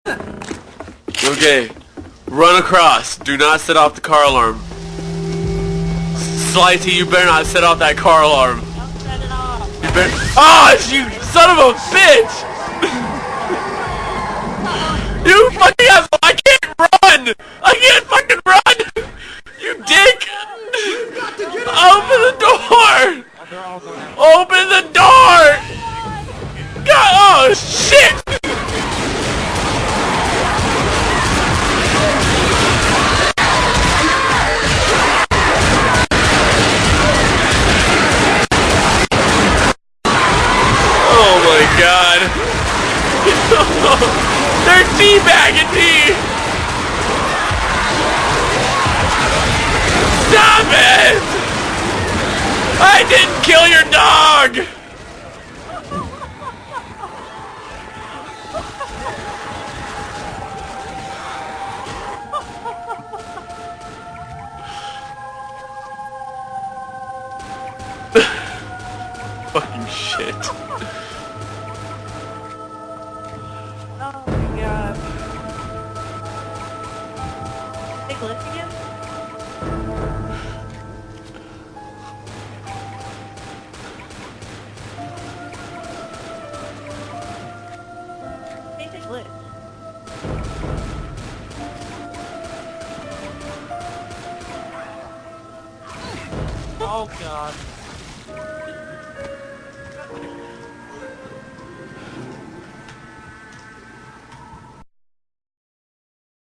Okay. Run across. Do not set off the car alarm. Slicey, you better not set off that car alarm. Don't set it off. You better. Ah, you son of a bitch! You fucking asshole! I can't run! I can't fucking run! You dick! Open the door! Open the door! God, oh shit! Oh my god! They're teabagging me! Stop it! I didn't kill your dog! Fucking shit. Oh my god. Take a look again? Hey, take a look. Oh god.